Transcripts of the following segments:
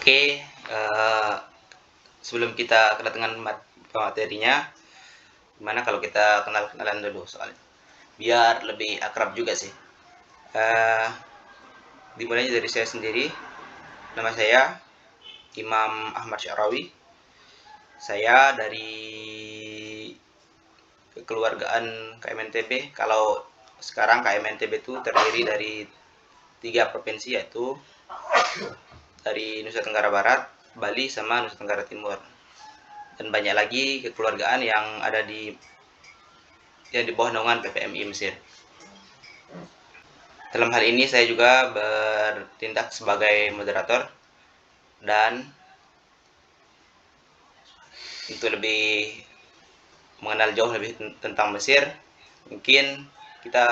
Oke, sebelum kita kedatangan materinya, gimana kalau kita kenal-kenalan dulu soalnya, biar lebih akrab juga sih. Dimulai dari saya sendiri. Nama saya Imam Ahmad Syarawi. Saya dari kekeluargaan KMNTB. Kalau sekarang KMNTB itu terdiri dari 3 provinsi, yaitu dari Nusa Tenggara Barat, Bali, sama Nusa Tenggara Timur. Dan banyak lagi kekeluargaan yang ada di bawah naungan PPMI Mesir. Dalam hal ini saya juga bertindak sebagai moderator, dan untuk lebih mengenal jauh lebih tentang Mesir, mungkin kita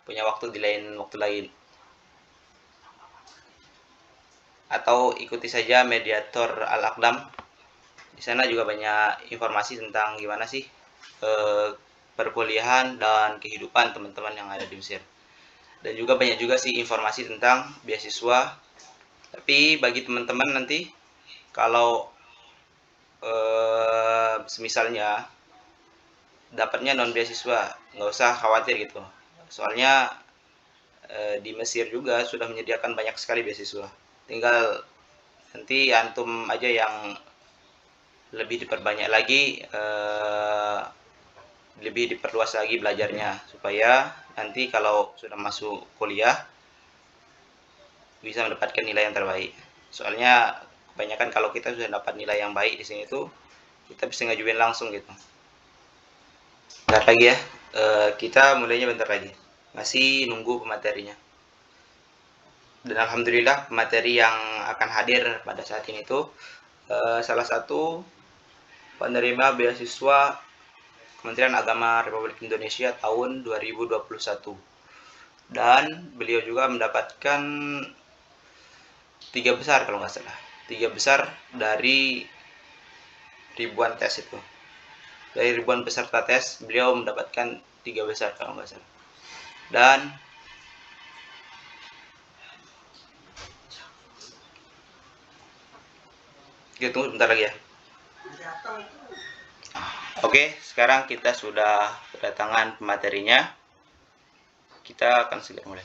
punya waktu di waktu lain, atau ikuti saja Mediator Al-Aqdam. Di sana juga banyak informasi tentang gimana sih perkuliahan dan kehidupan teman-teman yang ada di Mesir. Dan juga banyak juga sih informasi tentang beasiswa. Tapi bagi teman-teman nanti kalau semisalnya dapatnya non beasiswa, nggak usah khawatir gitu. Soalnya di Mesir juga sudah menyediakan banyak sekali beasiswa. Tinggal nanti antum aja yang lebih diperbanyak lagi, lebih diperluas lagi belajarnya, supaya nanti kalau sudah masuk kuliah bisa mendapatkan nilai yang terbaik. Soalnya kebanyakan kalau kita sudah dapat nilai yang baik di sini tuh, kita bisa ngajuin langsung gitu. Bentar lagi ya, kita mulainya bentar lagi, masih nunggu pematerinya. Dan alhamdulillah pemateri yang akan hadir pada saat ini tuh salah satu penerima beasiswa Kementerian Agama Republik Indonesia tahun 2021, dan beliau juga mendapatkan 3 besar kalau nggak salah, 3 besar dari ribuan tes itu. Dari ribuan peserta tes, beliau mendapatkan 3 besar kalau nggak salah. Dan kita tunggu sebentar lagi ya. Oke, sekarang kita sudah kedatangan pematerinya. Kita akan segera mulai.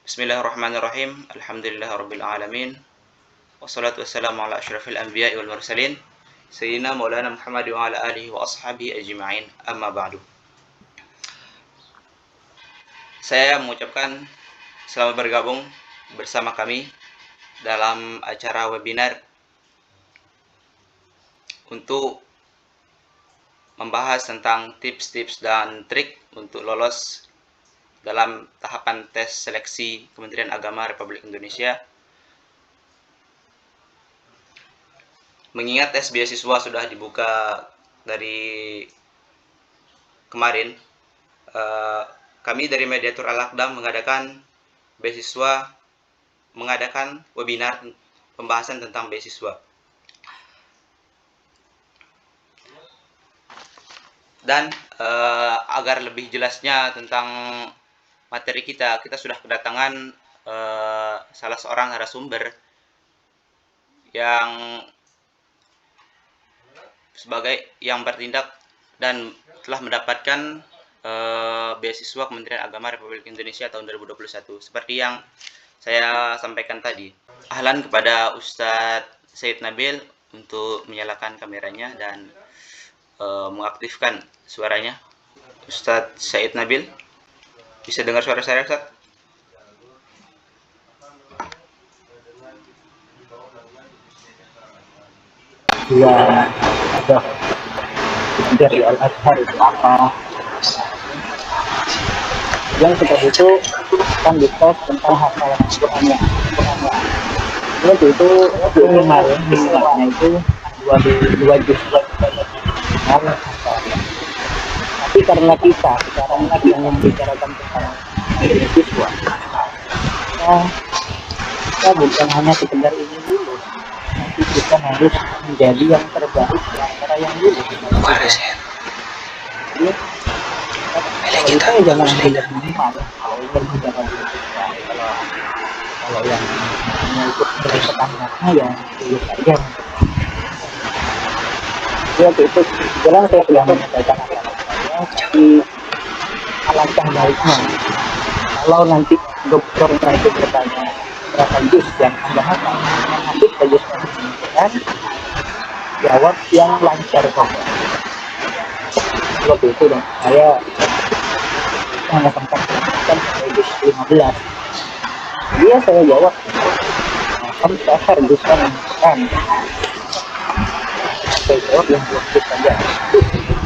Bismillahirrahmanirrahim. Alhamdulillahirabbil alamin. Wassalatu wassalamu ala asyrafil anbiya'i wal mursalin, sayyidina Maulana Muhammad wa ala alihi wa ashabihi ajma'in. Amma ba'du. Saya mengucapkan selamat bergabung bersama kami dalam acara webinar untuk membahas tentang tips-tips dan trik untuk lolos dalam tahapan tes seleksi Kementerian Agama Republik Indonesia. Mengingat tes beasiswa sudah dibuka dari kemarin, kami dari Mediator Al-Aqdam mengadakan webinar pembahasan tentang beasiswa. Dan agar lebih jelasnya tentang materi kita sudah kedatangan salah seorang narasumber yang bertindak dan telah mendapatkan beasiswa Kementerian Agama Republik Indonesia tahun 2021. Seperti yang saya sampaikan tadi. Ahlan kepada Ustadz Said Nabil untuk menyalakan kameranya dan mengaktifkan suaranya. Ustadz Said Nabil, bisa dengar suara saya, Ustadz? Ya, ada dari Al-Azhar itu apa? Yang seperti itu kan dites tentang hafalan Qurannya. Lalu itu minimalnya itu dua juz. Tapi karena kita sekarang lagi yang membicarakan tentang beasiswa, kita bukan hanya sekedar ini dulu, tapi kita harus menjadi yang terbaik di antara yang dulu. Jadi kita jangan hanya minimal. Kalau ingin menjaga beasiswa, kalau yang ikut nilai standarnya ya lulus saja. Jadi waktu itu jelas saya sudah menyampaikan alasan saya, tapi alangkah baiknya kalau nanti dokternya itu bertanya berapa juz yang Anda hafal, nanti juz yang jawab yang lancar kok. Waktu itu dan saya hanya sempat kan juz 15. Dia saya jawab, kamu dasar juz kan. Saya jawab yang 20 saja.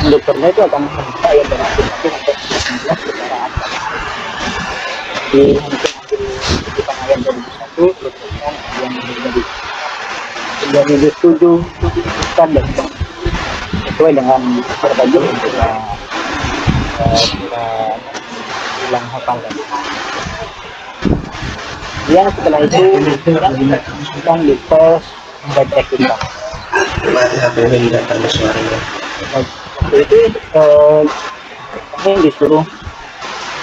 Dokternya itu akan meminta ya dari 1 sampai 19 secara atas. Di kehidupan ayat 2001 dokternya yang dari 2007 kan dan sesuai dengan berbagi untuk kita ulang hafal tadi. Yang setelah itu akan dites membaca kitab. Waktu itu kami disuruh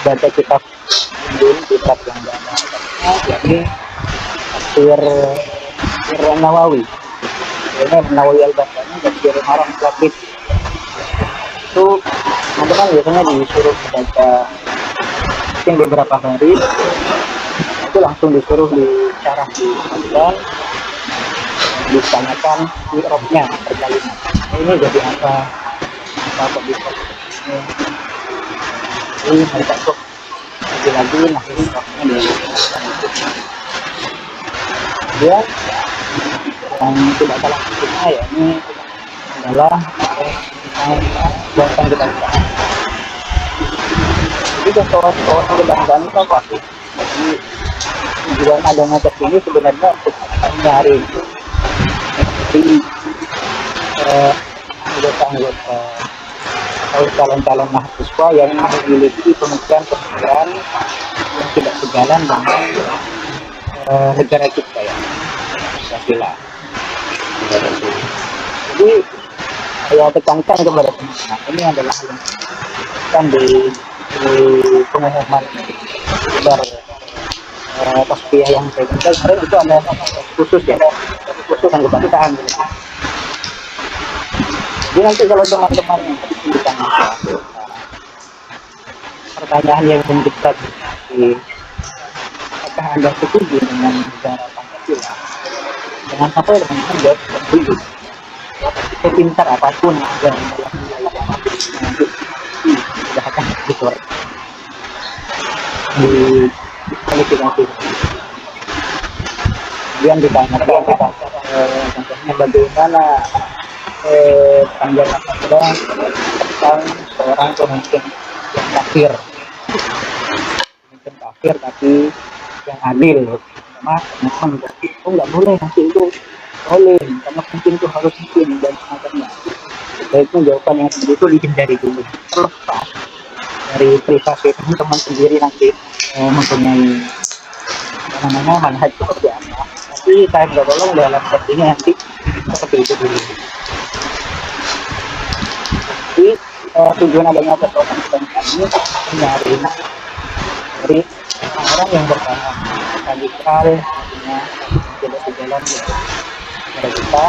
baca kitab kitab yang ada yakni tafsir Nawawi. Ini Nawawi al-Bastami dan tafsir Haram Labid. Itu teman-teman biasanya disuruh baca mungkin beberapa hari, itu langsung disuruh dicarah di Al-Quran, ditanyakan i'rabnya per kalimat. Ini jadi apa kok bisa ini mereka tuh lagi nah ini i'rabnya dia yang tidak salah satunya ya ini adalah buatan kita bisa. Jadi kawan-kawan kebangsaan itu apa sih? Jadi tujuan adanya tes ini sebenarnya untuk mencari anggota-anggota atau calon-calon mahasiswa yang memiliki pemikiran-pemikiran yang tidak sejalan dengan negara kita ya, Pancasila. Jadi saya tekankan kepada teman-teman, ini adalah yang kan di pengumuman kabar tasbih yang saya dengar kemarin itu ada khusus ya, khusus kebangsaan. Jadi nanti kalau teman-teman ditanya pertanyaan yang mendekat di apakah Anda setuju dengan negara Pancasila, dengan apa yang jawab setuju. Sepintar apapun yang ada nanti sudah akan dikorek di kualifikasi. Kemudian ditanyakan contohnya bagaimana tanggapan Anda tentang seorang pemimpin yang kafir, tapi yang adil. Memang itu nggak boleh nanti itu boleh karena mungkin itu harus mungkin dan semacamnya. Baiknya jawaban yang seperti itu dihindari dulu, terlepas dari privasi teman-teman sendiri nanti mempunyai manhaj seperti apa. Tapi saya nggak tolong dalam sepertinya nanti seperti itu dulu. Jadi tujuan adanya persoalan ini mencari dari orang yang berpaham radikal, artinya tidak sejalan dengan kita.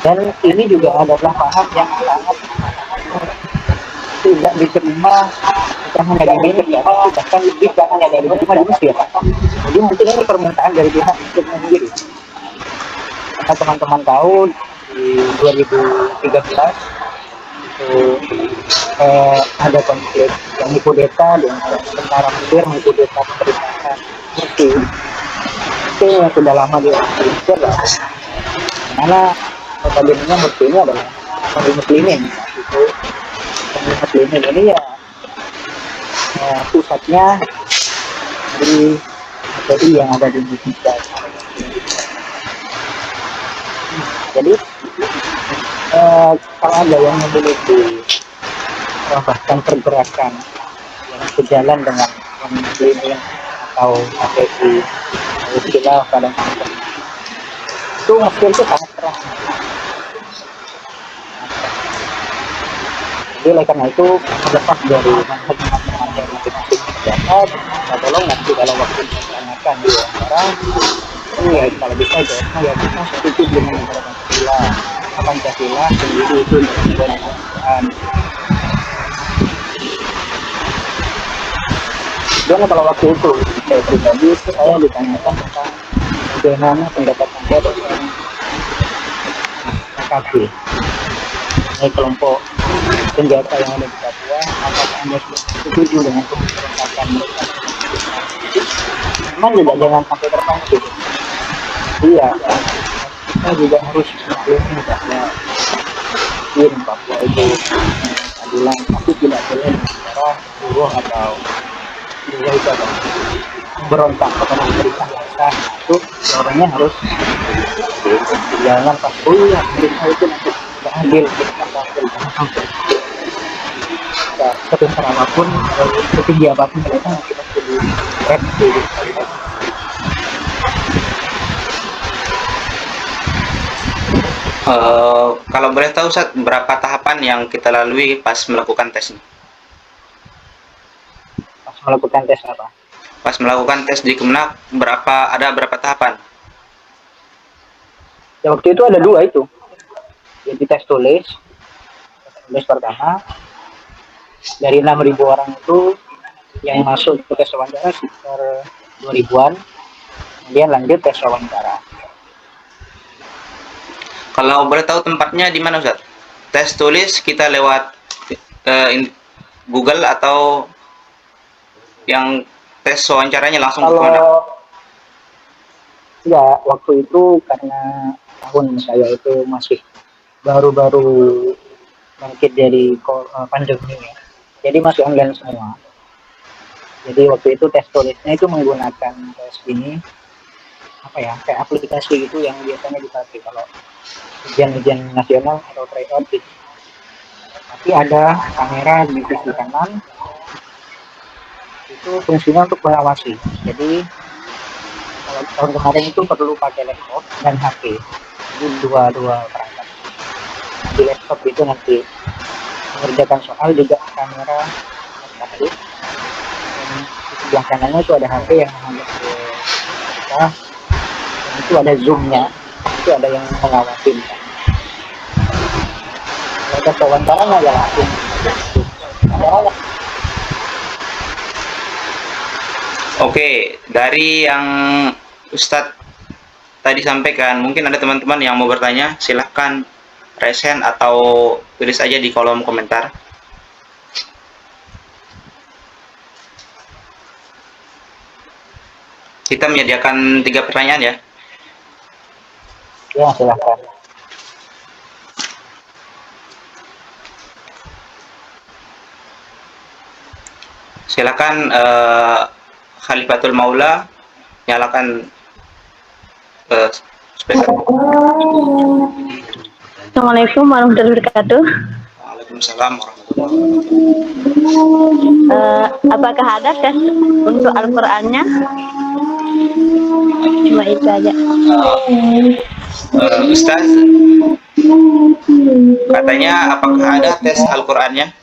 Dan ini juga adalah paham yang sangat tidak diterima bukan hanya di Indonesia, bahkan lebih hanya dari diterima di Mesir. Jadi mungkin ini permintaan dari pihak Mesirnya sendiri. Karena teman-teman tahu di 2013 itu ada konflik yang kudeta dengan tentara Mesir mengkudeta pemerintahan Mesir. Itu yang sudah lama di Mesir lah. Karena notabene Mesir ini adalah kaum muslimin. Itu kaum muslimin ini ya pusatnya di PI yang ada di Indonesia. Jadi kalau ada yang memiliki bahkan pergerakan yang sejalan dengan kaum muslimin atau PI atau istilah pada masa itu Mesir itu sangat keras. Jadi oleh karena itu terlepas dari manhaj masing-masing masyarakat, tolong nanti kalau waktu ditanya menyesuaikan dia antara ya kalau bisa jawabnya ya kita setuju dengan negara Pancasila sendiri itu sesuai dengan Quran. Dan kalau waktu itu saya pribadi saya ditanyakan tentang bagaimana pendapat Anda tentang KKB, ini kelompok senjata yang ada di Papua, apakah Anda setuju dengan pemberontakan mereka? Memang juga jangan sampai terpancing. Iya, kita juga harus maklumi bahwa Papua itu keadilan, tapi tidak boleh bicara buruh atau juga itu ada berontak kepada pemerintah yang sah. Itu orangnya harus jangan pas ya pemerintah itu nanti tidak adil, sepintar apapun, setinggi apapun mereka nanti pasti direvisi. Kalau boleh tahu Ustaz, berapa tahapan yang kita lalui pas melakukan tes ini? Pas melakukan tes apa? Pas melakukan tes di Kemenak, ada berapa tahapan? Ya waktu itu ada 2 itu. Jadi tes tulis pertama dari 6.000 orang itu yang masuk ke tes wawancara sekitar 2.000-an, kemudian lanjut tes wawancara. Kalau boleh tahu tempatnya di mana Ustaz? Tes tulis kita lewat Google atau yang tes wawancaranya langsung ke mana? Ya waktu itu karena tahun saya itu masih baru-baru bangkit dari pandemi ya. Jadi masih online semua. Jadi waktu itu tes tulisnya itu menggunakan tes ini kayak aplikasi gitu yang biasanya dipakai kalau ujian nasional atau tryout gitu. Tapi ada kamera di sisi kanan itu fungsinya untuk mengawasi. Jadi kalau tahun kemarin itu perlu pakai laptop dan HP. Jadi dua perangkat. Di laptop itu nanti mengerjakan soal juga kamera satu. Dan di sebelah kanannya itu ada HP yang menghadap ke kita. Dan itu ada zoomnya. Itu ada yang mengawasi. Mereka wawancaranya ya langsung. Oke, dari yang Ustadz tadi sampaikan, mungkin ada teman-teman yang mau bertanya, silahkan raise hand atau tulis aja di kolom komentar. Kita menyediakan 3 pertanyaan ya. Ya, silahkan. Silakan Khalifatul Maula nyalakan speaker. Assalamualaikum warahmatullahi wabarakatuh. Waalaikumsalam warahmatullahi wabarakatuh. Apakah ada tes untuk Al-Qur'annya? Cuma itu aja. Ustaz, katanya apakah ada tes Al-Qur'annya?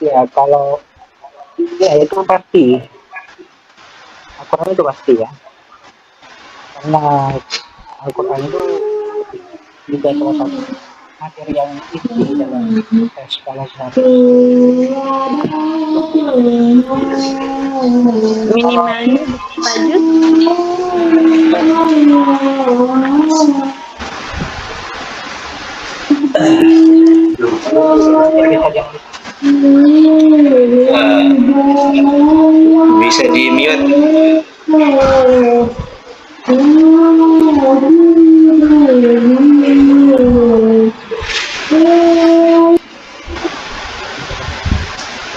Ya kalau ya itu pasti Al-Quran itu pasti ya, karena Al-Quran itu juga salah satu materi yang inti dalam tes kalau minimalnya tajud. Bisa di mute.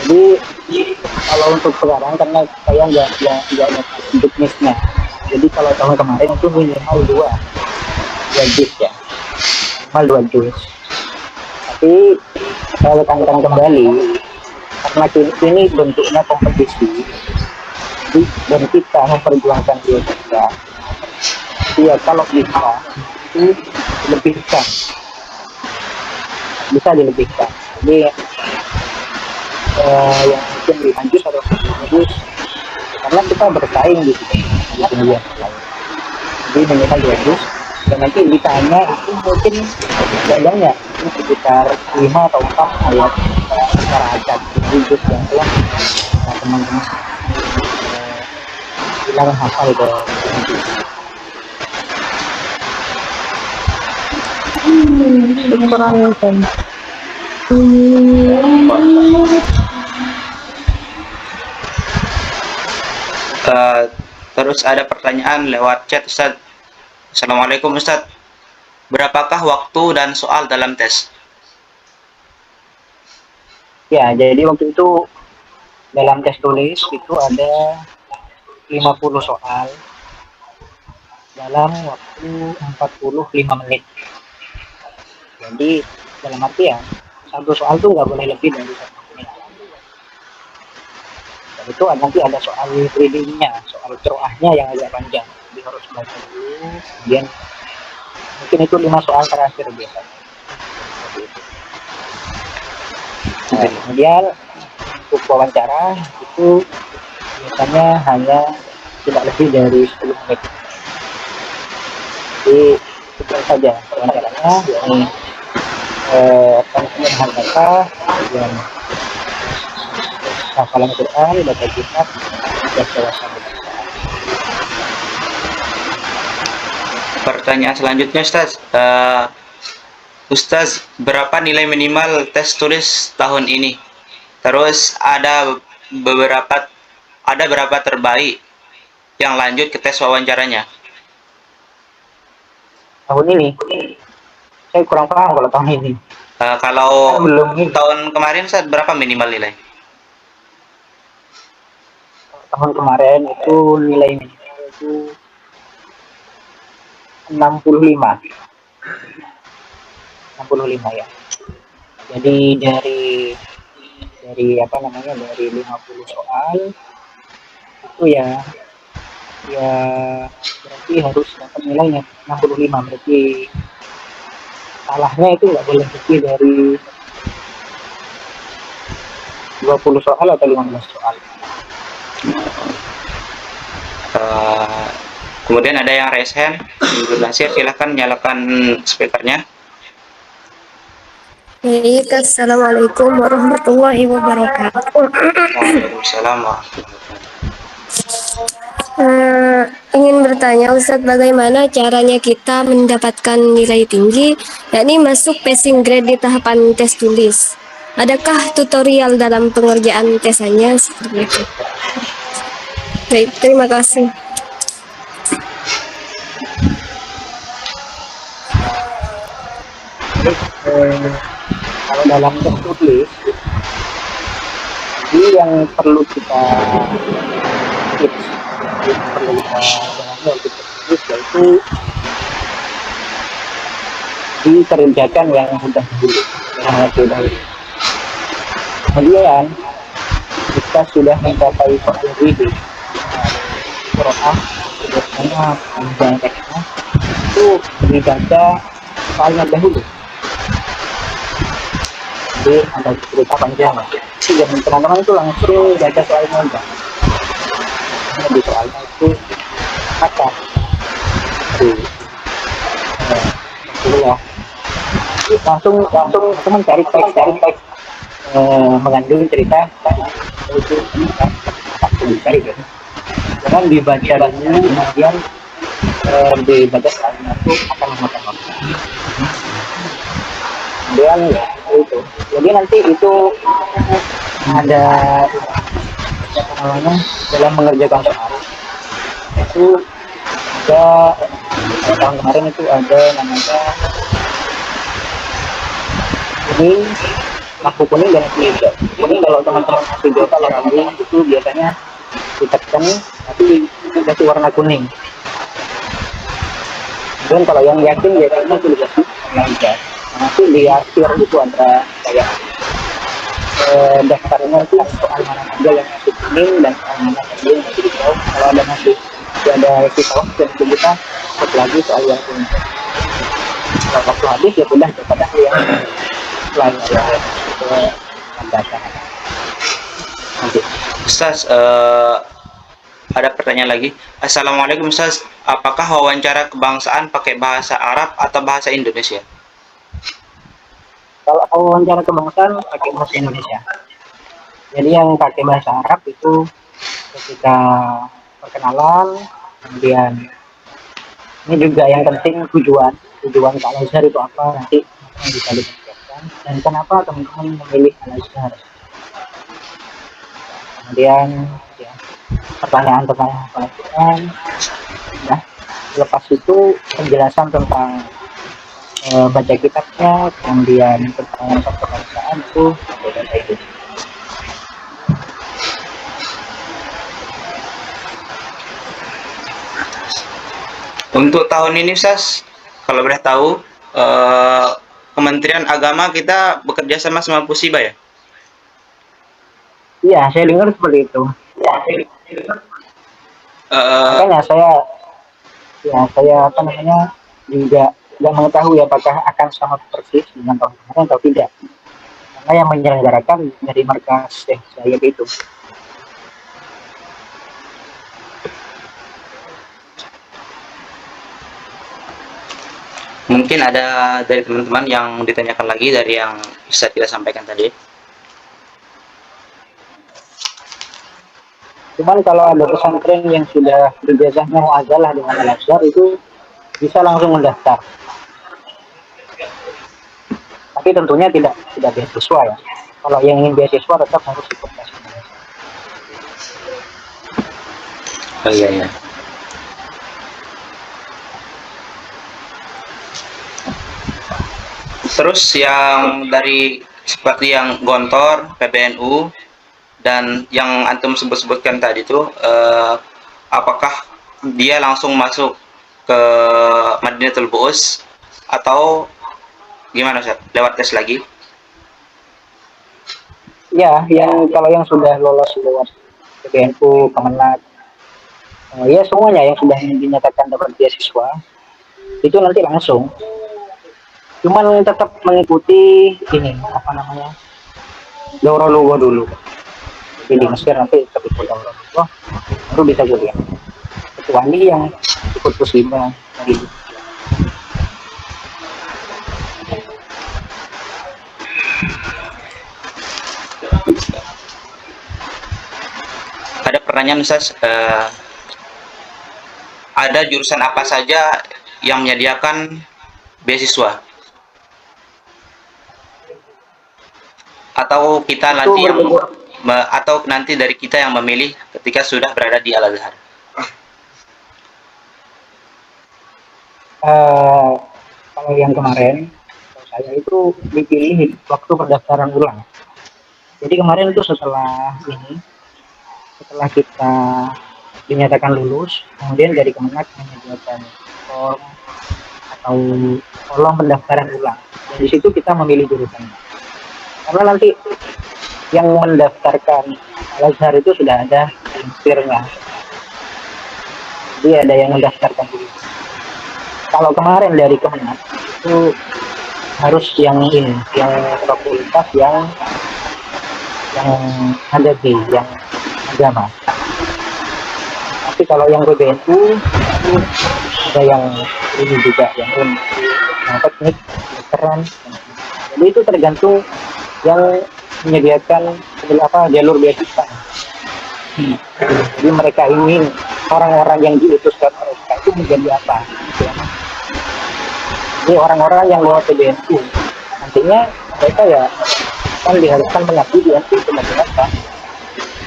Jadi kalau untuk sekarang karena saya nggak juknisnya. Jadi kalau tahun kemarin itu minimal 2 juz ya, minimal 2 juz. Tapi saya tekankan kembali karena ini bentuknya kompetisi. Jadi dan kita memperjuangkan diri kita. Iya kalau bisa itu dilebihkan, bisa dilebihkan. Jadi yang mungkin di juz atau 1 juz karena kita bersaing di situ di kemudian lain. Jadi minimal bagus, dan nanti ditanya itu mungkin tidak banyak, ini sekitar 5 atau 4 ayat secara acak wujud yang telah teman-teman bilang hafal ke nanti. Kurang Terus ada pertanyaan lewat chat, Ustaz. Assalamualaikum Ustaz. Berapakah waktu dan soal dalam tes? Ya, jadi waktu itu dalam tes tulis itu ada 50 soal dalam waktu 45 menit. Jadi dalam artian satu soal tuh nggak boleh lebih dari 1 menit. Dan itu nanti ada soal readingnya, soal qiraahnya yang agak panjang. Jadi harus baca dulu, kemudian mungkin itu 5 soal terakhir biasanya. Nah, kemudian untuk wawancara itu biasanya hanya tidak lebih dari 10 menit. Jadi itu saja wawancaranya, yakni pengujian data, kemudian hafalan Quran, baca kitab, dan wawasan. Pertanyaan selanjutnya, Ustaz. Ustaz, berapa nilai minimal tes tulis tahun ini? Terus ada berapa terbaik yang lanjut ke tes wawancaranya? Tahun ini saya kurang paham kalau tahun ini. Kalau Belum ini. tahun kemarin, Ustaz, berapa minimal nilai? Tahun kemarin itu nilai minimal itu 65 ya. Jadi dari apa namanya, dari 50 soal itu ya berarti harus dapat nilainya 65, berarti salahnya itu nggak boleh lebih dari 20 soal atau 15 soal. Kemudian ada yang raise hand. Nasir, silahkan nyalakan speakernya. Baik, assalamualaikum warahmatullahi wabarakatuh. Waalaikumsalam Ingin bertanya Ustadz, bagaimana caranya kita mendapatkan nilai tinggi, yakni masuk passing grade di tahapan tes tulis? Adakah tutorial dalam pengerjaan tesannya seperti itu? Baik, terima kasih. Kalau dalam tes tulis, ini yang perlu kita tips, yang perlu kita jalani untuk tes tulis, yaitu dikerjakan yang mudah dulu, yang sudah. Kemudian kita sudah mencapai soal reading, Quran, biasanya panjang teksnya, itu dibaca soalnya dahulu. Jadi ada cerita panjang, jadi teman-teman itu langsung baca soalnya aja. Di soalnya itu kata langsung teman cari teks mengandung cerita itu dicari kan. Jangan dibaca dulu kemudian dibaca soalnya itu akan memakan waktu. Kemudian ya itu, jadi nanti itu ada apa namanya, dalam mengerjakan soal itu ada tahun kemarin itu ada namanya kuning, lampu kuning dan lampu hijau. Kuning kalau teman-teman lampu hijau kalau rambut itu biasanya ditekan tapi dikasih warna kuning. Dan kalau yang yakin biasanya itu dikasih warna hijau. Nanti di akhir itu ada kayak daftarnya itu soal mana saja yang masih kuning dan soal mana saja yang masih hijau. Kalau ada masih ada kita dan kita cek lagi soal yang kuning. Kalau waktu habis ya sudah kepada yang lain ya ke data. Nanti. Ustaz, Ada pertanyaan lagi. Assalamualaikum Ustaz, apakah wawancara kebangsaan pakai bahasa Arab atau bahasa Indonesia? Kalau wawancara kebangsaan pakai bahasa Indonesia. Jadi yang pakai bahasa Arab itu ketika perkenalan, kemudian ini juga yang penting tujuan ke Al-Azhar itu apa, nanti yang bisa dipersiapkan dan kenapa teman-teman memilih Al-Azhar. Kemudian ya, pertanyaan ya. Lepas itu penjelasan tentang baca kitabnya, kemudian tentang kebangsaan itu pakai bahasa Indonesia. Untuk tahun ini Ustaz, kalau boleh tahu, Kementerian Agama kita bekerja sama Pushiba ya? Iya, saya dengar seperti itu. Makanya saya apa namanya juga nggak mengetahui apakah akan sama persis dengan tahun kemarin atau tidak. Karena yang menyelenggarakan dari markas saya itu. Mungkin ada dari teman-teman yang ditanyakan lagi dari yang bisa kita sampaikan tadi. Cuman kalau ada pesantren yang sudah bekerjasama muazalah dengan Al-Azhar itu bisa langsung mendaftar. Tapi tentunya tidak beasiswa ya. Kalau yang ingin beasiswa tetap harus ikut tes. Oh iya ya. Terus yang dari seperti yang Gontor, PBNU, dan yang antum sebutkan tadi itu, apakah dia langsung masuk ke Madinatul Bu'us atau gimana Ustaz? Lewat tes lagi? Ya, kalau yang sudah lolos lewat PBNU, Kemenak, ya semuanya yang sudah dinyatakan dapat beasiswa itu nanti langsung. Cuman tetap mengikuti ini apa namanya Daurah Lugo dulu. Jadi di Mesir nanti tetap ikut Daurah Lugo, baru bisa kuliah. Kecuali yang ikut Pushiba dari Ada pertanyaan Ustaz, ada jurusan apa saja yang menyediakan beasiswa? Atau kita nanti atau nanti dari kita yang memilih ketika sudah berada di Al-Azhar? Kalau yang kemarin saya itu dipilih waktu pendaftaran ulang. Jadi kemarin itu setelah kita dinyatakan lulus, kemudian dari Kemenak menyediakan form atau kolom pendaftaran ulang. Dan di situ kita memilih jurusan. Karena nanti yang mendaftarkan Al-Azhar itu sudah ada linkirnya. Jadi ada yang mendaftarkan dulu. Kalau kemarin dari Kemenak itu harus yang fakultas yang ada di yang agama. Tapi kalau yang PBNU itu ada yang ini juga yang teknik, kedokteran. Jadi itu tergantung yang menyediakan jalur beasiswa. Jadi mereka ingin orang-orang yang diutuskan mereka itu menjadi apa? Jadi orang-orang yang lewat PBNU nantinya mereka ya kan diharuskan mengabdi di NU itu apa?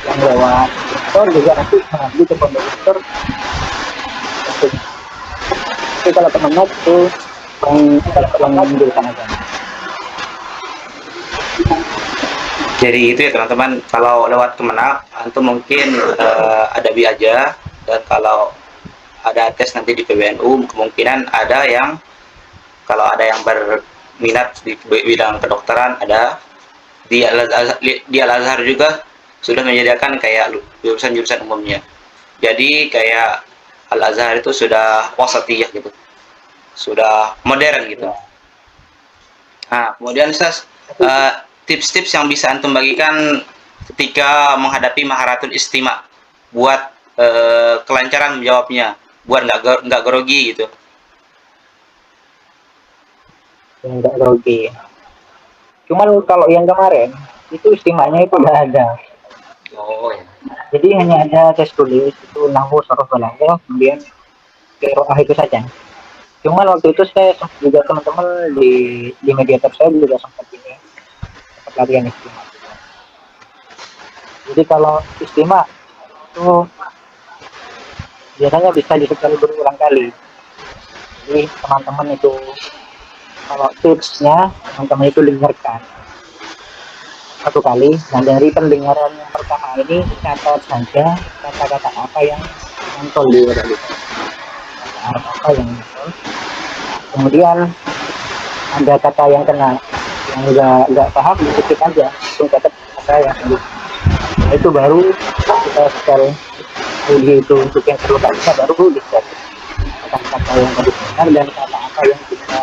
Yang lewat dokter juga nanti mengabdi ke pondok dokter. Tapi kalau teman-teman itu yang menjurusan agama. Jadi itu ya teman-teman, kalau lewat Kemenak antum mungkin ada bi aja, dan kalau ada tes nanti di PBNU kemungkinan ada yang kalau ada yang berminat di bidang kedokteran ada di Al-Azhar juga sudah menyediakan kayak jurusan-jurusan umumnya. Jadi kayak Al-Azhar itu sudah wasatiyah gitu, sudah modern gitu. Nah kemudian Ustaz, tips-tips yang bisa antum bagikan ketika menghadapi Maharatul Istima buat kelancaran menjawabnya, buat nggak grogi gitu. Nggak grogi. Cuman kalau yang kemarin itu istimanya itu nggak ada. Oh ya. Jadi hanya ada tes tulis itu nahwu, sarf, balaghah, kemudian qiraah itu saja. Cuman waktu itu saya juga teman-teman di mediator saya juga sempat latihan istimewa. Jadi kalau istimewa itu biasanya bisa disekali berulang kali. Jadi teman-teman itu kalau tipsnya teman-teman itu dengarkan satu kali. Nah dari pendengaran yang pertama ini catat saja kata-kata apa yang mantol di otak kita. Kata apa yang mantol. Kemudian ada kata yang kena, yang nggak paham dikit aja, langsung catat kata yang sembuh. Nah, itu baru kita setel audio itu untuk yang terluka kita baru dicek kata-kata yang tadi benar dan kata apa yang kita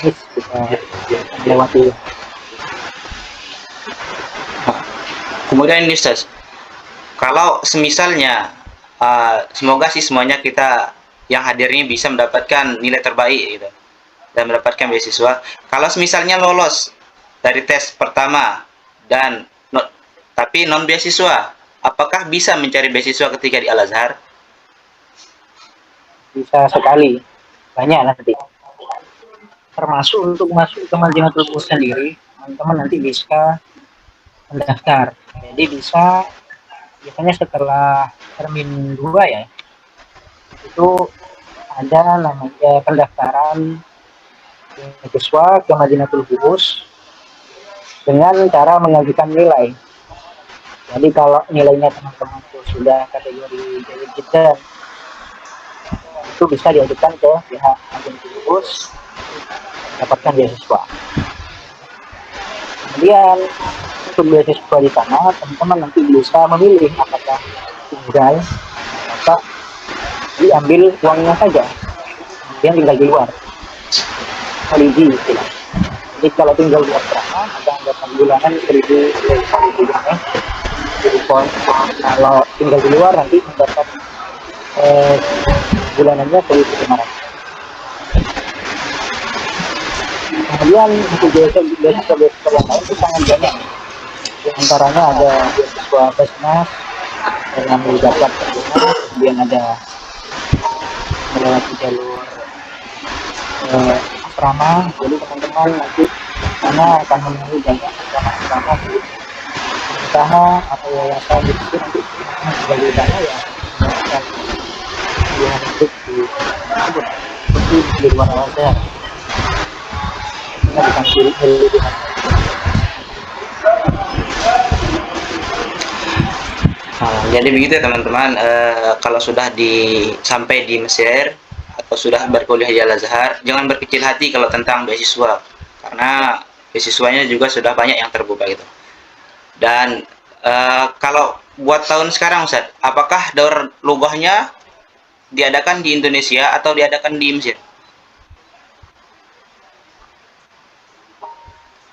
miss, kita lewati. Kemudian ini Ustaz, kalau semisalnya semoga sih semuanya kita yang hadir ini bisa mendapatkan nilai terbaik gitu dan mendapatkan beasiswa. Kalau misalnya lolos dari tes pertama dan tapi non beasiswa, apakah bisa mencari beasiswa ketika di Al Azhar? Bisa sekali, banyak nanti. Termasuk untuk masuk ke Madinatul Qurs sendiri, teman-teman nanti bisa mendaftar. Jadi bisa biasanya setelah termin 2 ya, itu ada namanya pendaftaran beasiswa ke Madinatul Qurs dengan cara mengajukan nilai. Jadi kalau nilainya teman-teman itu sudah kategori jadi kita, itu bisa diajukan ke pihak Madinatul Qurs dapatkan beasiswa. Kemudian untuk beasiswa di sana teman-teman nanti bisa memilih apakah tinggal atau diambil uangnya saja, kemudian tinggal di luar. Holiday istilah. Jadi kalau tinggal di asrama ada anggapan bulanan 1.000 rupiah. Kalau tinggal di luar nanti mendapat bulanannya 1.500. Kemudian untuk beasiswa yang lain itu sangat banyak. Di antaranya ada beasiswa Pesnas dengan dapat terjemah, kemudian ada melewati jalur asrama. Jadi teman-teman nanti karena akan menemui banyak asrama di usaha atau yayasan di situ, nanti teman-teman sebagai dana ya akan pilihan hidup di tersebut seperti di luar Al-Azhar. Kita bukan pilih di mana. Jadi begitu ya teman-teman, kalau sudah sampai di Mesir atau sudah berkuliah di Al Azhar, jangan berkecil hati kalau tentang beasiswa, karena beasiswanya juga sudah banyak yang terbuka gitu. Dan kalau buat tahun sekarang Ustaz, apakah daur lughahnya diadakan di Indonesia atau diadakan di Mesir?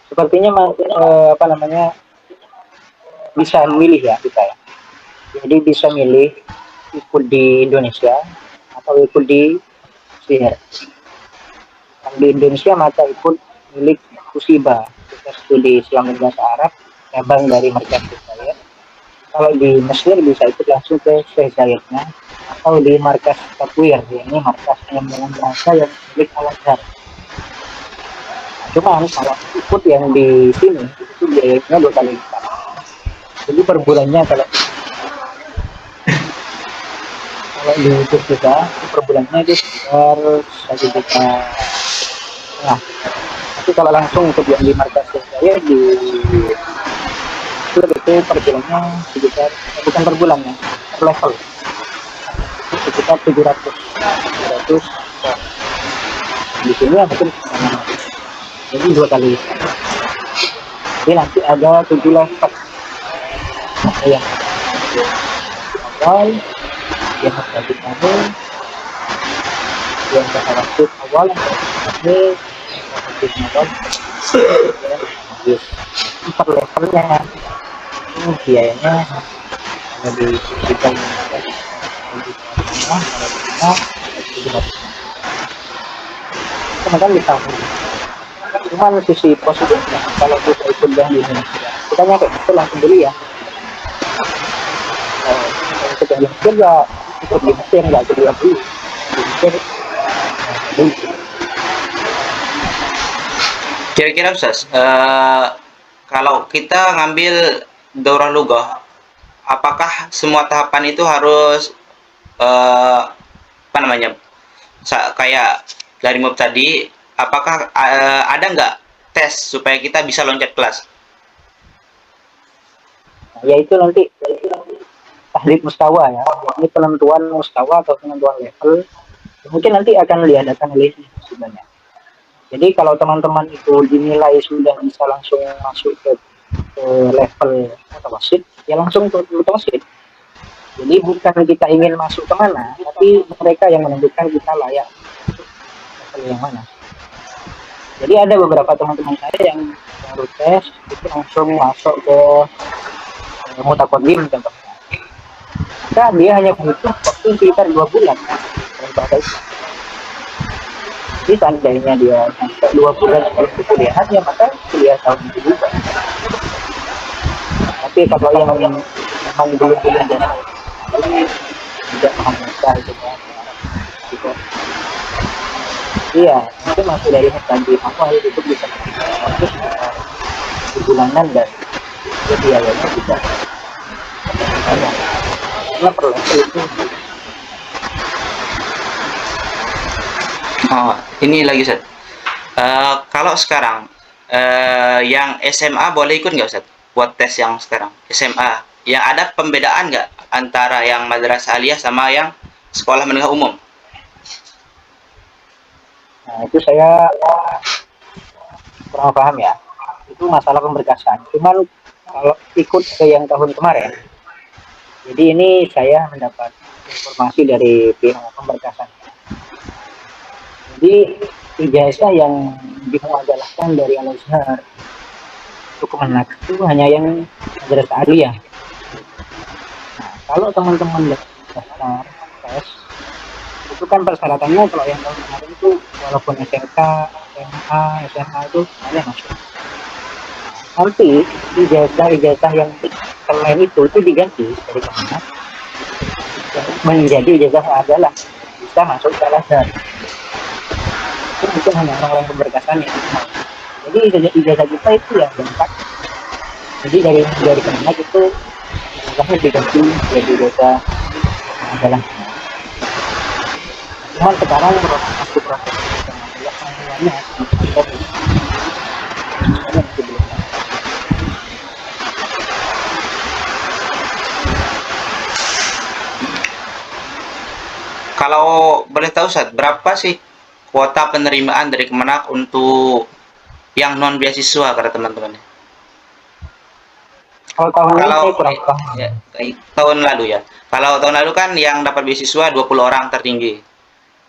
Sepertinya bisa memilih ya kita ya. Jadi bisa milih ikut di Indonesia atau ikut di Mesir. Di Indonesia maka ikut milik Kusiba, kita studi Islam dan Bahasa Arab, cabang dari Markas Syekh. Kalau di Mesir bisa ikut langsung ke Syekh Zayednya, atau di Markas Takwir, ini markas pengembangan bahasa yang milik Al Azhar. Cuman kalau ikut yang di sini itu biayanya 2 kali lipat. Jadi per bulannya kalau di YouTube kita per bulannya itu sekitar 1 juta. Nah, tapi kalau langsung untuk yang di markas saya di itu per bulannya sekitar, bukan per bulannya, per level sekitar 700. Di sini mungkin jadi 2 kali. Jadi nanti ada 7 level. Ada yang awal, yang bagi kamu, yang waktu awal, yang awal, per levelnya biayanya lebih semua karena kan bisa. Cuman sisi positifnya kalau kita ikut bank di Indonesia, kita nyampe itu langsung beli ya. Kalau kita mikir ya ikut di Mesir nggak jadi beli. Mikir Kira-kira Ustaz, kalau kita ngambil daurah lugah, apakah semua tahapan itu harus apa namanya, kayak dari tadi, apakah ada nggak tes supaya kita bisa loncat kelas? ya itu nanti tahlil mustawa ya, ini penentuan mustawa atau penentuan level mungkin nanti akan diadakan oleh sebenarnya. Jadi kalau teman-teman itu dinilai sudah bisa langsung masuk ke level mutawasid, ya langsung ke mutawasid. Jadi bukan kita ingin masuk kemana, tapi mereka yang menentukan kita layak level yang mana. Jadi ada beberapa teman-teman saya yang baru tes itu langsung masuk ke mutakodim contohnya. Maka dia hanya butuh waktu sekitar 2 bulan untuk itu. Jadi seandainya dia sampai 2 bulan kalau kuliahan ya maka kuliah tahun itu juga. Tapi kalau yang memang belum jasa ini tidak paham besar gitu kan. Gitu. Iya, itu masih dari tadi awal itu bisa terus di bulanan dan jadi awalnya juga banyak. Karena perlu itu. Oh, ini lagi Ustaz. Kalau sekarang yang SMA boleh ikut nggak Ustaz? Buat tes yang sekarang SMA, yang ada pembedaan nggak antara yang madrasah aliyah sama yang sekolah menengah umum? Nah, itu saya kurang paham ya. Itu masalah pemberkasan. Cuman kalau ikut ke yang tahun kemarin, jadi ini saya mendapat informasi dari pihak pemberkasan. Jadi ijazah yang dimuadalahkan dari Al-Azhar untuk Kemenak itu hanya yang madrasah aliyah. Nah, kalau teman-teman daftar tes itu kan persyaratannya kalau yang tahun kemarin itu walaupun SMK, SMA, SMA itu hanya masuk. Nanti ijazah yang lain itu diganti dari Kemenak menjadi ijazah adalah bisa masuk ke Al-Azhar. Itu mungkin hanya orang-orang pemberkasan yang mau. Jadi ijazah kita itu ya lengkap. Jadi dari Kemenak itu ijazahnya diganti jadi ijazah adalah. Cuman sekarang proses pengambilannya Kalau boleh tahu Ustaz, berapa sih kuota penerimaan dari Kemenak untuk yang non beasiswa kata teman-teman? kalau tahun ini Kalau saya kurang paham. ya, tahun lalu ya. Kalau tahun lalu kan yang dapat beasiswa 20 orang tertinggi.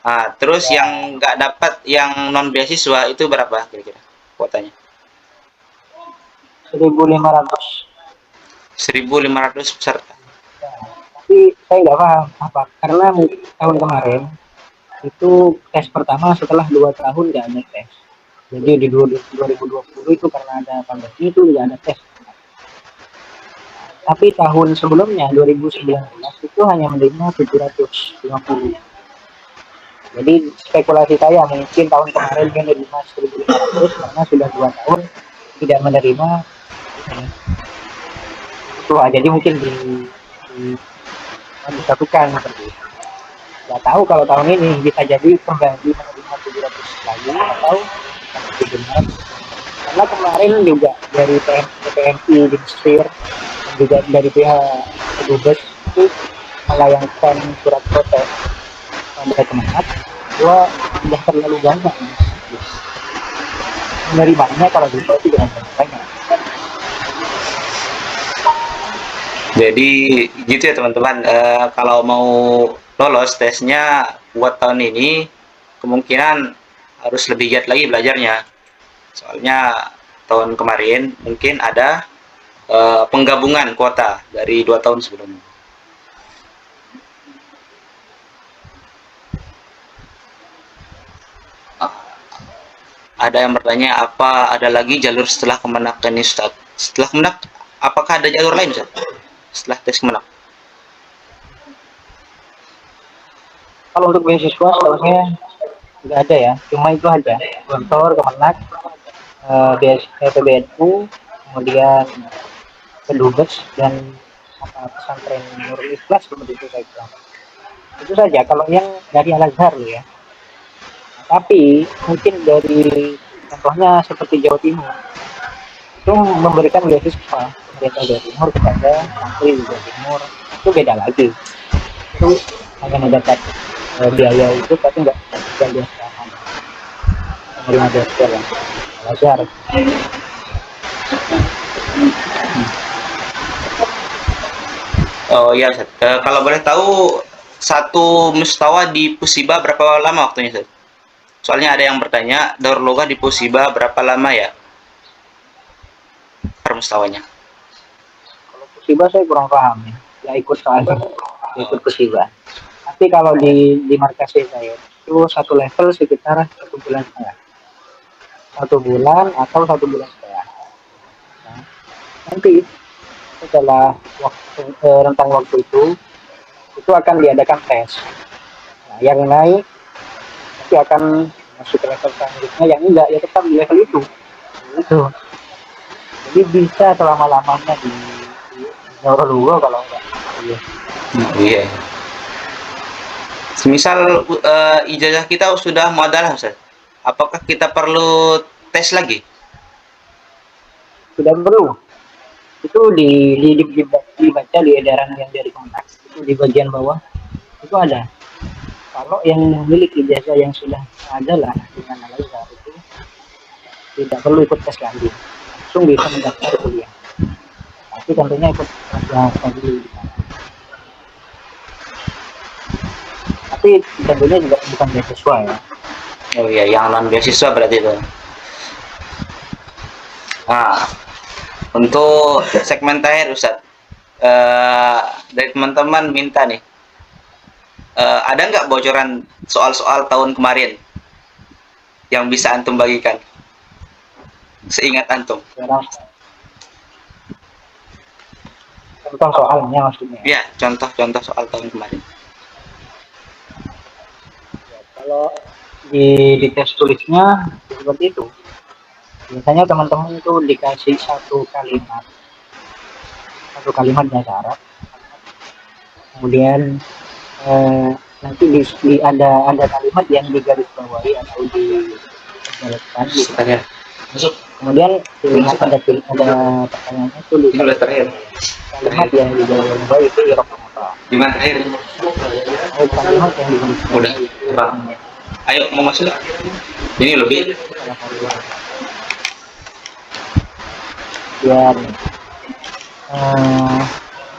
Nah, terus Ya, yang nggak dapat yang non beasiswa itu berapa kira-kira kuotanya? 1.500. 1.500 peserta. Tapi saya nggak paham apa karena tahun kemarin itu tes pertama setelah 2 tahun nggak ada tes. Jadi di 2020 itu karena ada pandemi itu nggak ada tes. Tapi tahun sebelumnya 2019 itu hanya menerima 750. Jadi spekulasi saya mungkin tahun kemarin menerima 1.500 karena sudah 2 tahun tidak menerima. Itu jadi mungkin disatukan seperti itu. Nggak tahu kalau tahun ini bisa jadi kembali menerima 700 lagi atau benar. Karena kemarin juga dari PMI di Mesir dan juga dari pihak Dubes itu melayangkan surat protes pada Kemenak bahwa sudah terlalu banyak menerimanya kalau bisa itu dengan banyak. Jadi gitu ya teman-teman. Kalau mau lolos tesnya buat tahun ini, kemungkinan harus lebih giat lagi belajarnya. Soalnya tahun kemarin mungkin ada penggabungan kuota dari 2 tahun sebelumnya. Ada yang bertanya, apa ada lagi jalur setelah Kemenak ini, Ustaz? Setelah Kemenak, apakah ada jalur lain, Ustaz? Setelah tes Kemenak? Kalau untuk beasiswa sebenarnya nggak ada ya, cuma itu aja. Gontor, Kemenak, PBNU, kemudian Kedubes dan pesantren Nurul Ikhlas seperti itu saya kira. Itu saja kalau yang dari Al Azhar ya. Tapi mungkin dari contohnya seperti Jawa Timur itu memberikan beasiswa pemerintah Jawa Timur kepada santri di Jawa Timur, itu beda lagi. Itu hanya mendapat biaya itu tapi nggak biasa menerima beasiswa yang Al Azhar. Oh ya, Ustaz. Kalau boleh tahu, satu mustawa di Pusiba berapa lama waktunya, Ustaz? Soalnya ada yang bertanya, Darul Lugah di Pusiba berapa lama ya per mustawanya? Kalau Pusiba saya kurang paham ya, ya ikut soalnya ikut Pusiba. Tapi kalau di markas saya itu satu level sekitar 1,5 bulan. 1 bulan atau 1,5 bulan. Nah, nanti setelah rentang waktu itu akan diadakan tes. Nah, yang naik nanti akan masuk ke level selanjutnya, yang enggak ya tetap di level itu. Jadi bisa selama-lamanya di Nurul kalau enggak. Iya. Iya. Semisal ijazah kita sudah muadalah, Ustaz. Apakah kita perlu tes lagi? Sudah perlu. Itu dibaca di edaran yang dari Kemenak, itu di bagian bawah itu ada. Kalau yang memiliki ijazah yang sudah ada lah dengan Al Azhar itu tidak perlu ikut tes lagi, langsung bisa mendaftar kuliah. Tapi tentunya ikut tes dulu di sana. Tapi tentunya juga bukan beasiswa ya. Oh iya, yang non beasiswa berarti itu. Nah, untuk segmen terakhir, Ustaz, dari teman-teman minta nih, ada nggak bocoran soal-soal tahun kemarin yang bisa antum bagikan? Seingat antum. Sekarang contoh soalnya maksudnya. Ya, contoh-contoh soal tahun kemarin. Ya, kalau di tes tulisnya seperti itu. Biasanya teman-teman itu dikasih satu kalimat bahasa Arab. Kemudian nanti ada kalimat yang digarisbawahi atau dijelaskan gitu. Kemudian ada pertanyaannya itu kalimat yang digarisbawahi itu ya apa? Gimana terakhir? Kalimat yang digarisbawahi. Udah. Ayo, mau masuk? Ini lebih. Dan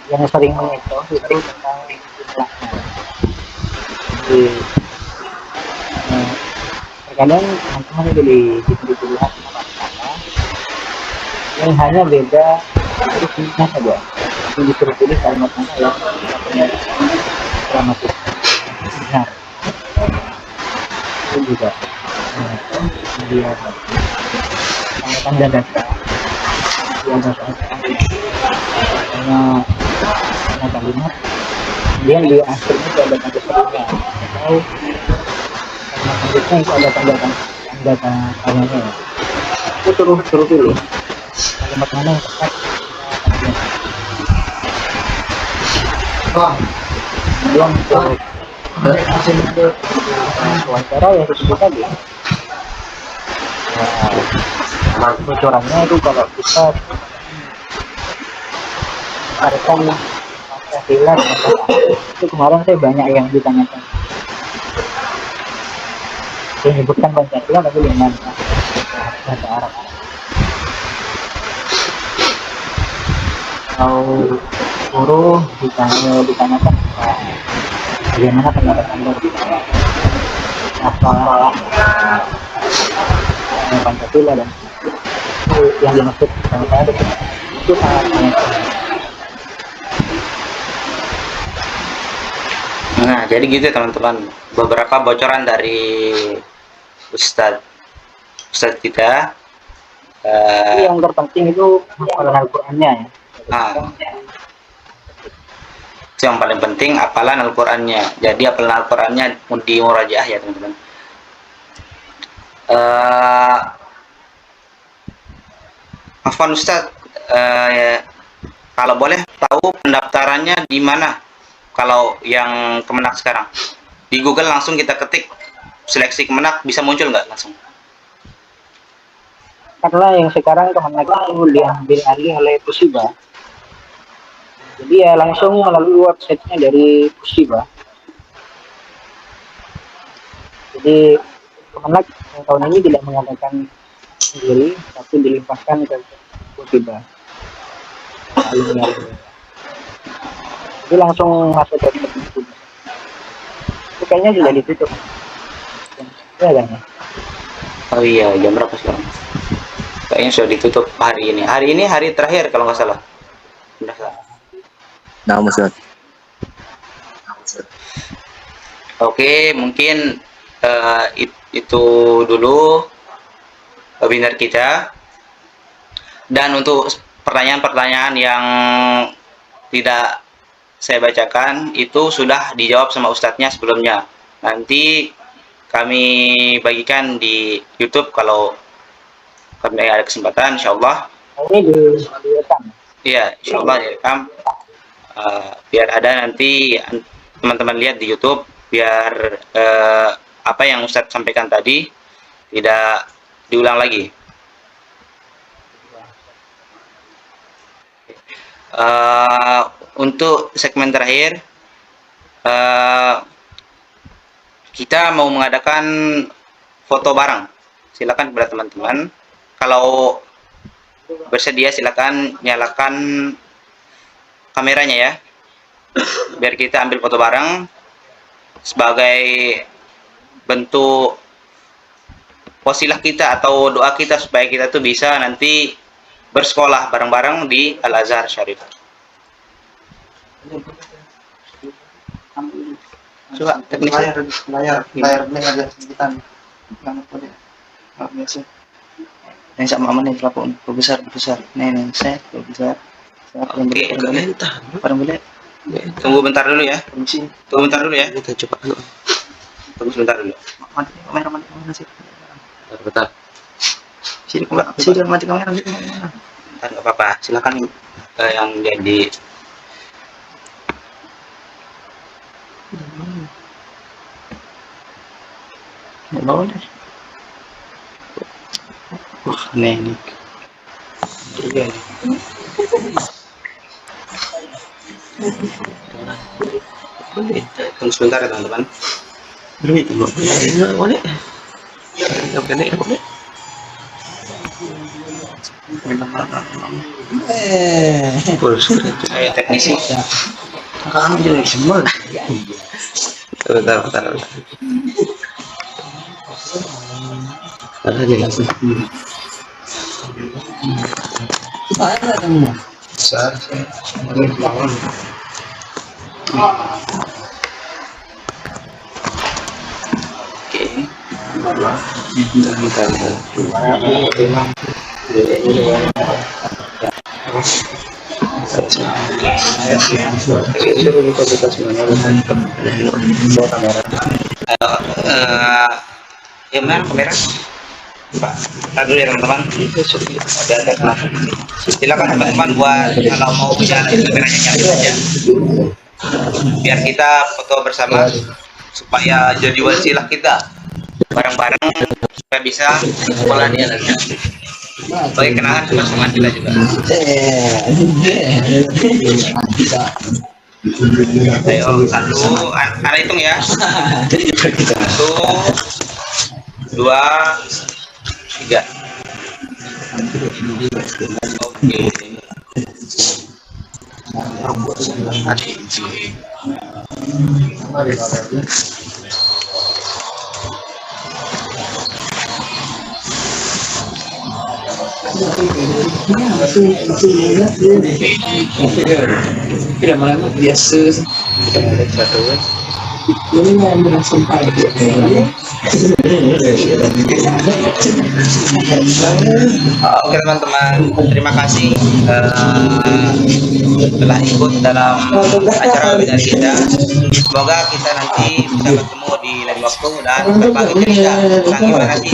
yang sering mengecoh itu tentang jumlahnya. Jadi terkadang teman-teman itu diberi pilihan sama yang hanya beda hurufnya saja. Itu disuruh pilih kalimat mana yang gramatik benar. Itu juga kemudian tanda data karena kalimat kemudian di akhirnya itu ada tanda serunya atau kalimat selanjutnya itu ada tanda tanyanya itu suruh pilih kalimat mana yang tepat. Kemudian untuk wawancara yang disebut tadi bocorannya itu kalau kita mencarikan Pancasila itu kemarin saya banyak yang ditanyakan menyebutkan Pancasila tapi dengan bahasa Arab. Kalau guru ditanyakan bagaimana pendapat Anda apa Pancasila dan itu yang dimaksud sama saya itu sangat. Nah, jadi gitu ya teman-teman, beberapa bocoran dari Ustadz Ustadz kita. Jadi yang terpenting itu hafalan Al-Qur'annya ya. Itu yang paling penting, hafalan Al-Qur'annya. Jadi hafalan Al-Qur'annya di murajaah ya teman-teman. Afwan Ustadz, ya, kalau boleh tahu pendaftarannya di mana? Kalau yang Kemenak sekarang di Google langsung kita ketik seleksi Kemenak, bisa muncul nggak langsung? Karena yang sekarang Kemenak itu diambil alih oleh Pusiba. Jadi ya langsung melalui websitenya dari Pusiba. Jadi Kemenak tahun ini tidak mengadakan sendiri, tapi dilimpahkan ke Pusiba. Jadi langsung masuk ke Pusiba. Itu kayaknya sudah ditutup. Ya kan? Oh iya, jam berapa sekarang? Kayaknya sudah ditutup hari ini. Hari ini hari terakhir kalau nggak salah. Nah, Ustaz. Oke, mungkin itu dulu webinar kita. Dan untuk pertanyaan-pertanyaan yang tidak saya bacakan itu sudah dijawab sama ustadznya sebelumnya. Nanti kami bagikan di YouTube kalau kami ada kesempatan, insya Allah. Ini direkam. Iya, insya Allah direkam. Biar ada nanti teman-teman lihat di YouTube, biar apa yang Ustadz sampaikan tadi tidak diulang lagi. Untuk segmen terakhir, kita mau mengadakan foto bareng. Silakan kepada teman-teman. Kalau bersedia silakan nyalakan kameranya ya, biar kita ambil foto bareng sebagai bentuk wasilah kita atau doa kita supaya kita tuh bisa nanti bersekolah bareng-bareng di Al-Azhar Syarif. Coba teknis layar ini ada sebutan yang sama nih pelapon besar nih saya besar. Oke, tunggu bentar dulu ya. Tunggu bentar dulu ya. Kita coba dulu. Tunggu sebentar dulu. Mati kamera sih. Bentar. Sini mati kamera. Bentar, nggak apa-apa. Silakan yang jadi mau deh. Wah, nih. Iya nih. Tunggu sebentar ya teman-teman. Boleh. Saya teknisi. Kamu jadi semua. Bentar. Ada lagi. Ya benar kamera. Pak, kita dulu ya teman-teman. Silakan teman-teman buat kalau mau bicara kameranya nyala aja. Biar kita foto bersama supaya jadi wasilah kita bareng-bareng supaya bisa sekolah dia nanti. Sebagai kenangan bersama kita juga. Ayo, ada hitung ya. 1, 2, 3. Tidak malah biasa. Oke teman-teman, terima kasih telah ikut dalam acara webinar kita. Semoga kita nanti bisa ketemu di lain waktu dan berbagi cerita tentang gimana sih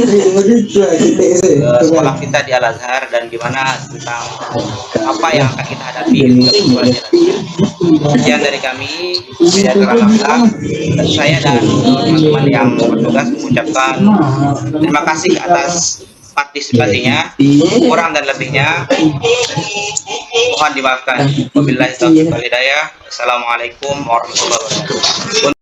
sekolah kita di Al-Azhar dan gimana tentang apa yang akan kita hadapi ketika perguruan tinggi. Sekian dari kami, Bidatul Hamzah, saya dan teman-teman yang bertugas mengucapkan terima kasih atas partisipasinya. Kurang dan lebihnya mohon dimaafkan. Wabillahi taufiq wal hidayah. Assalamualaikum warahmatullahi wabarakatuh.